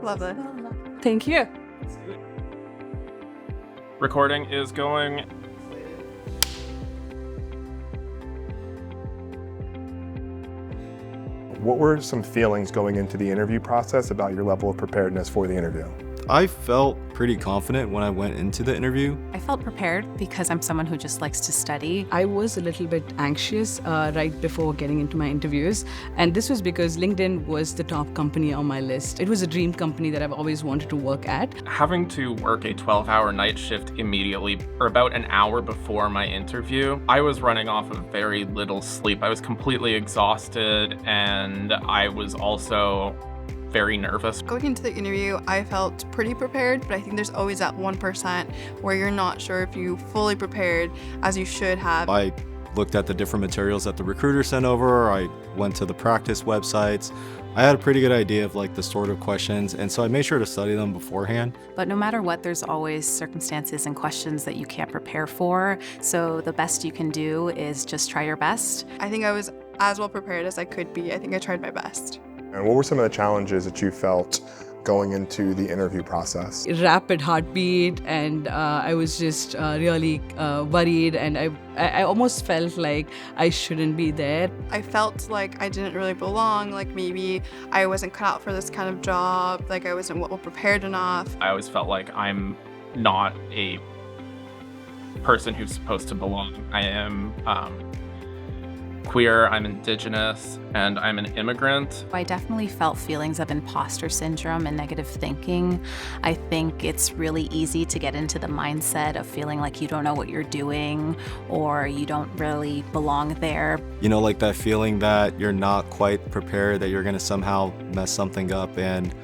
Lovely. Thank you. Recording is going. What were some feelings going into the interview process about your level of preparedness for the interview? I felt pretty confident when I went into the interview. I felt prepared because I'm someone who just likes to study. I was a little bit anxious right before getting into my interviews, and this was because LinkedIn was the top company on my list. It was a dream company that I've always wanted to work at. Having to work a 12-hour night shift immediately, or about an hour before my interview, I was running off of very little sleep. I was completely exhausted, and I was also very nervous. Going into the interview, I felt pretty prepared, but I think there's always that 1% where you're not sure if you fully prepared as you should have. I looked at the different materials that the recruiter sent over. I went to the practice websites. I had a pretty good idea of like the sort of questions, and so I made sure to study them beforehand. But no matter what, there's always circumstances and questions that you can't prepare for. So the best you can do is just try your best. I think I was as well prepared as I could be. I think I tried my best. And what were some of the challenges that you felt going into the interview process? Rapid heartbeat, and I was just really worried, and I almost felt like I shouldn't be there. I felt like I didn't really belong, like maybe I wasn't cut out for this kind of job, like I wasn't well prepared enough. I always felt like I'm not a person who's supposed to belong. I am queer, I'm Indigenous, and I'm an immigrant. I definitely felt feelings of imposter syndrome and negative thinking. I think it's really easy to get into the mindset of feeling like you don't know what you're doing or you don't really belong there. You know, like that feeling that you're not quite prepared, that you're gonna somehow mess something up and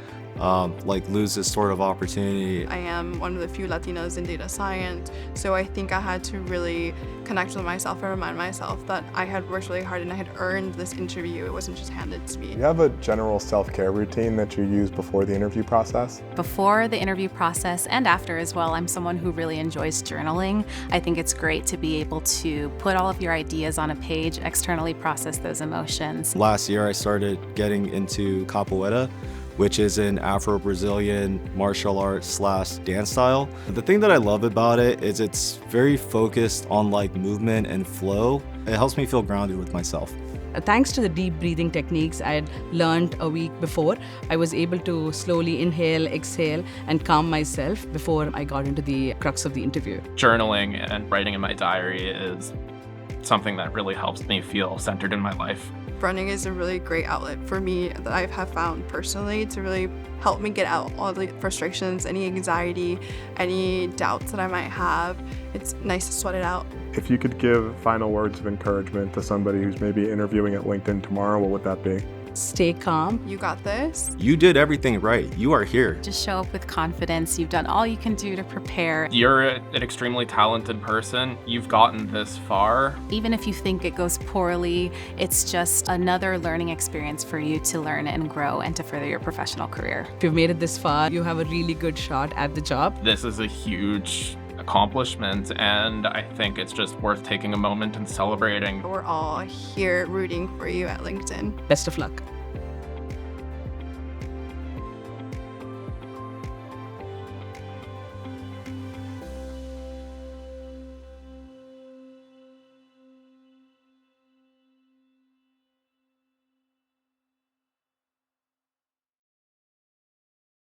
like lose this sort of opportunity. I am one of the few Latinos in data science, so I think I had to really connect with myself and remind myself that I had worked really hard and I had earned this interview. It wasn't just handed to me. Do you have a general self-care routine that you use before the interview process? Before the interview process and after as well, I'm someone who really enjoys journaling. I think it's great to be able to put all of your ideas on a page, externally process those emotions. Last year I started getting into capoeira, which is an Afro-Brazilian martial arts / dance style. The thing that I love about it is it's very focused on like movement and flow. It helps me feel grounded with myself. Thanks to the deep breathing techniques I had learned a week before, I was able to slowly inhale, exhale, and calm myself before I got into the crux of the interview. Journaling and writing in my diary is something that really helps me feel centered in my life. Running is a really great outlet for me that I have found personally to really help me get out all the frustrations, any anxiety, any doubts that I might have. It's nice to sweat it out. If you could give final words of encouragement to somebody who's maybe interviewing at LinkedIn tomorrow, what would that be? Stay calm. You got this. You did everything right. You are here. Just show up with confidence. You've done all you can do to prepare. You're an extremely talented person. You've gotten this far. Even if you think it goes poorly, it's just another learning experience for you to learn and grow and to further your professional career. If you've made it this far, you have a really good shot at the job. This is a huge accomplishment, and I think it's just worth taking a moment and celebrating. We're all here rooting for you at LinkedIn. Best of luck.